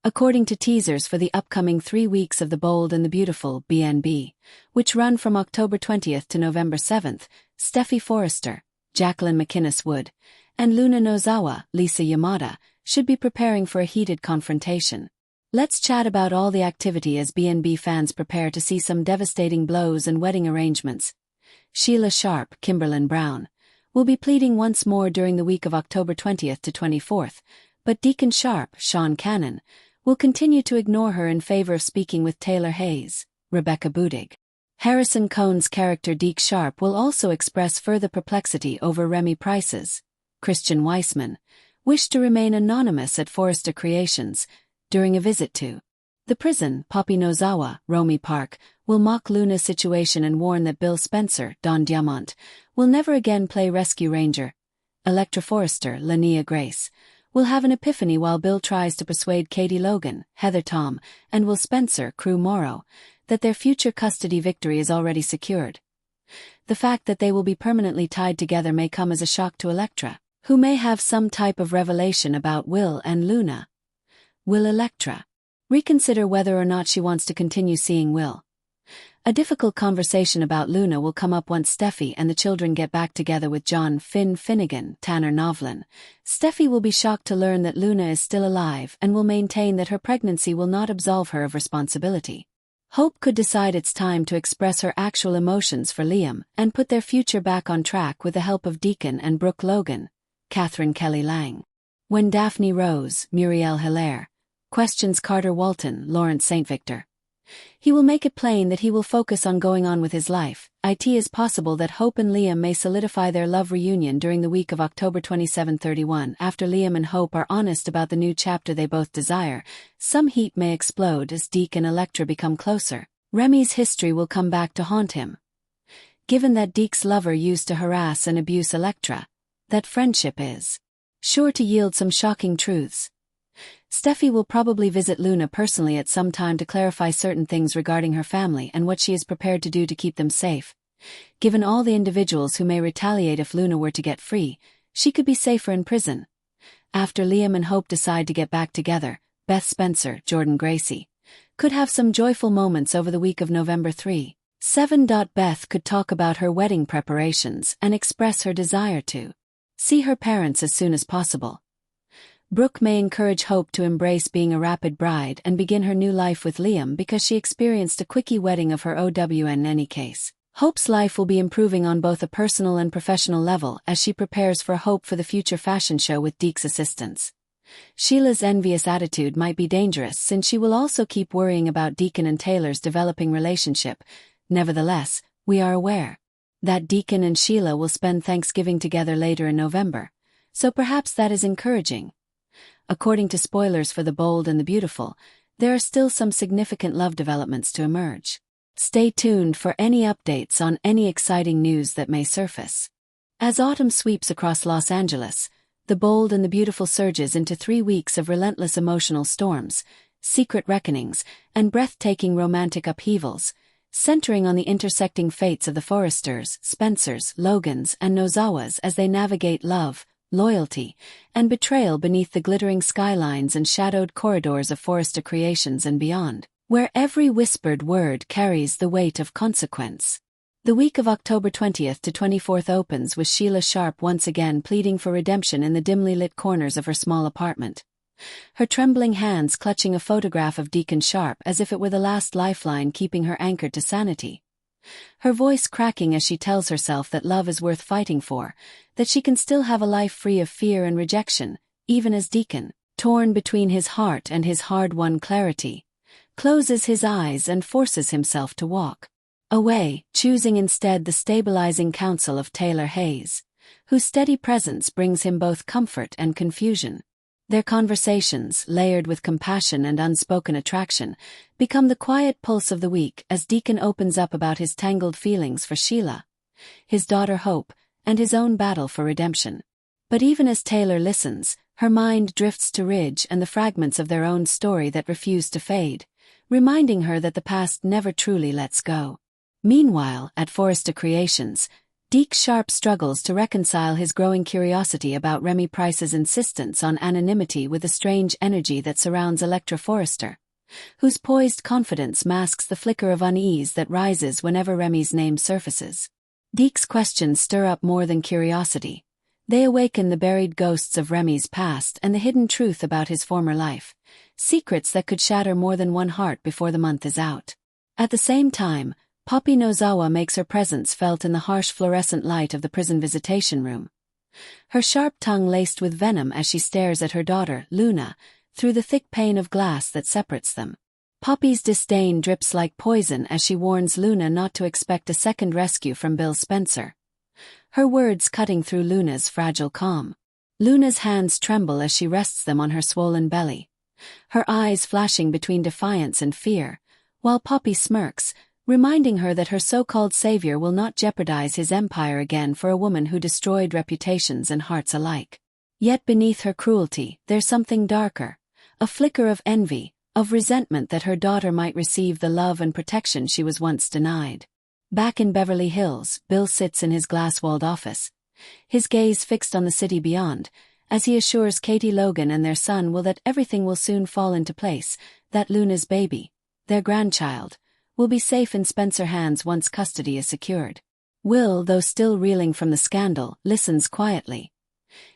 according to teasers for the upcoming 3 weeks of The Bold and the Beautiful BNB, which run from October 20th to November 7th. Steffy Forrester, Jacqueline McInnes Wood, and Luna Nozawa, Lisa Yamada, should be preparing for a heated confrontation. Let's chat about all the activity as BNB fans prepare to see some devastating blows and wedding arrangements. Sheila Sharp, Kimberlyn Brown, will be pleading once more during the week of October 20th to 24th, but Deacon Sharp, Sean Cannon, will continue to ignore her in favor of speaking with Taylor Hayes, Rebecca Budig. Harrison Cohn's character Deke Sharp will also express further perplexity over Remy Price's, Christian Weissman, wish to remain anonymous at Forrester Creations during a visit to the prison. Poppy Nozawa, Romy Park, will mock Luna's situation and warn that Bill Spencer, Don Diamont, will never again play Rescue Ranger. Electra Forrester, Lania Grace, will have an epiphany while Bill tries to persuade Katie Logan, Heather Tom, and Will Spencer, Crew Morrow, that their future custody victory is already secured. The fact that they will be permanently tied together may come as a shock to Electra, who may have some type of revelation about Will and Luna. Will Electra reconsider whether or not she wants to continue seeing Will? A difficult conversation about Luna will come up once Steffy and the children get back together with John Finn Finnegan, Tanner Novlin. Steffy will be shocked to learn that Luna is still alive and will maintain that her pregnancy will not absolve her of responsibility. Hope could decide it's time to express her actual emotions for Liam and put their future back on track with the help of Deacon and Brooke Logan, Catherine Kelly Lang. When Daphne Rose, Muriel Hilaire, questions Carter Walton, Lawrence St. Victor, he will make it plain that he will focus on going on with his life. It is possible that Hope and Liam may solidify their love reunion during the week of October 27-31. After Liam and Hope are honest about the new chapter they both desire, some heat may explode as Deke and Electra become closer. Remy's history will come back to haunt him. Given that Deke's lover used to harass and abuse Electra, that friendship is sure to yield some shocking truths. Steffy will probably visit Luna personally at some time to clarify certain things regarding her family and what she is prepared to do to keep them safe. Given all the individuals who may retaliate if Luna were to get free, she could be safer in prison. After Liam and Hope decide to get back together, Beth Spencer, Jordan Gracie, could have some joyful moments over the week of November 3-7. Beth could talk about her wedding preparations and express her desire to see her parents as soon as possible. Brooke may encourage Hope to embrace being a rapid bride and begin her new life with Liam because she experienced a quickie wedding of her own. In any case, Hope's life will be improving on both a personal and professional level as she prepares for Hope for the future fashion show with Deke's assistance. Sheila's envious attitude might be dangerous since she will also keep worrying about Deacon and Taylor's developing relationship. Nevertheless, we are aware that Deacon and Sheila will spend Thanksgiving together later in November, so perhaps that is encouraging. According to spoilers for The Bold and the Beautiful, there are still some significant love developments to emerge. Stay tuned for any updates on any exciting news that may surface. As autumn sweeps across Los Angeles, The Bold and the Beautiful surges into 3 weeks of relentless emotional storms, secret reckonings, and breathtaking romantic upheavals, centering on the intersecting fates of the Forresters, Spencers, Logans, and Nozawas as they navigate love, loyalty, and betrayal beneath the glittering skylines and shadowed corridors of Forrester Creations and beyond, where every whispered word carries the weight of consequence. The week of October 20th to 24th opens with Sheila Sharp once again pleading for redemption in the dimly lit corners of her small apartment. Her trembling hands clutching a photograph of Deacon Sharp as if it were the last lifeline keeping her anchored to sanity. Her voice cracking as she tells herself that love is worth fighting for, that she can still have a life free of fear and rejection, even as Deacon, torn between his heart and his hard-won clarity, closes his eyes and forces himself to walk away, choosing instead the stabilizing counsel of Taylor Hayes, whose steady presence brings him both comfort and confusion. Their conversations, layered with compassion and unspoken attraction, become the quiet pulse of the week as Deacon opens up about his tangled feelings for Sheila, his daughter Hope, and his own battle for redemption. But even as Taylor listens, her mind drifts to Ridge and the fragments of their own story that refuse to fade, reminding her that the past never truly lets go. Meanwhile, at Forrester Creations, Deke Sharp struggles to reconcile his growing curiosity about Remy Price's insistence on anonymity with the strange energy that surrounds Electra Forrester, whose poised confidence masks the flicker of unease that rises whenever Remy's name surfaces. Deke's questions stir up more than curiosity. They awaken the buried ghosts of Remy's past and the hidden truth about his former life, secrets that could shatter more than one heart before the month is out. At the same time, Poppy Nozawa makes her presence felt in the harsh fluorescent light of the prison visitation room. Her sharp tongue laced with venom as she stares at her daughter, Luna, through the thick pane of glass that separates them. Poppy's disdain drips like poison as she warns Luna not to expect a second rescue from Bill Spencer, her words cutting through Luna's fragile calm. Luna's hands tremble as she rests them on her swollen belly, her eyes flashing between defiance and fear, while Poppy smirks, reminding her that her so-called savior will not jeopardize his empire again for a woman who destroyed reputations and hearts alike. Yet beneath her cruelty, there's something darker, a flicker of envy, of resentment that her daughter might receive the love and protection she was once denied. Back in Beverly Hills, Bill sits in his glass-walled office, his gaze fixed on the city beyond, as he assures Katie Logan and their son that everything will soon fall into place, that Luna's baby, their grandchild, will be safe in Spencer hands once custody is secured. Will, though still reeling from the scandal, listens quietly,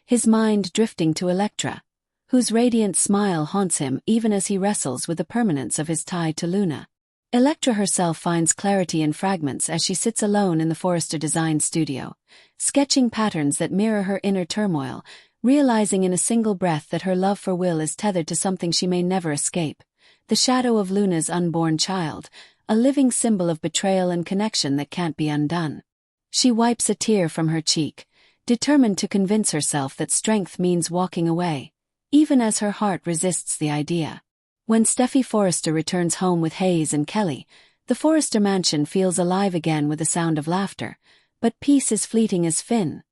his mind drifting to Electra, whose radiant smile haunts him even as he wrestles with the permanence of his tie to Luna. Electra herself finds clarity in fragments as she sits alone in the Forrester design studio, sketching patterns that mirror her inner turmoil, realizing in a single breath that her love for Will is tethered to something she may never escape, the shadow of Luna's unborn child, a living symbol of betrayal and connection that can't be undone. She wipes a tear from her cheek, determined to convince herself that strength means walking away, even as her heart resists the idea. When Steffy Forrester returns home with Hayes and Kelly, the Forrester mansion feels alive again with the sound of laughter, but peace is fleeting as Finn,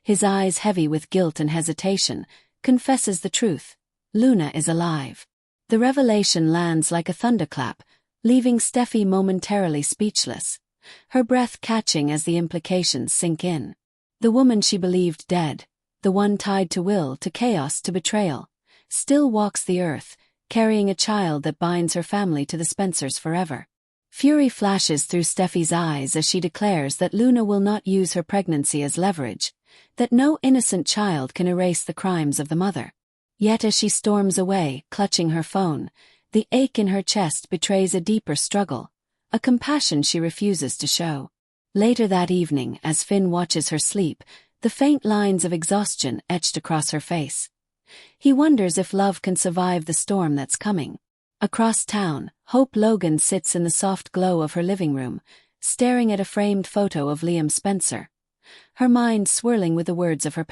his eyes heavy with guilt and hesitation, confesses the truth: Luna is alive. The revelation lands like a thunderclap, leaving Steffy momentarily speechless, her breath catching as the implications sink in. The woman she believed dead, the one tied to Will, to chaos, to betrayal, still walks the earth, carrying a child that binds her family to the Spencers forever. Fury flashes through Steffy's eyes as she declares that Luna will not use her pregnancy as leverage, that no innocent child can erase the crimes of the mother. Yet as she storms away, clutching her phone, the ache in her chest betrays a deeper struggle, a compassion she refuses to show. Later that evening, as Finn watches her sleep, the faint lines of exhaustion etched across her face. He wonders if love can survive the storm that's coming. Across town, Hope Logan sits in the soft glow of her living room, staring at a framed photo of Liam Spencer, her mind swirling with the words of her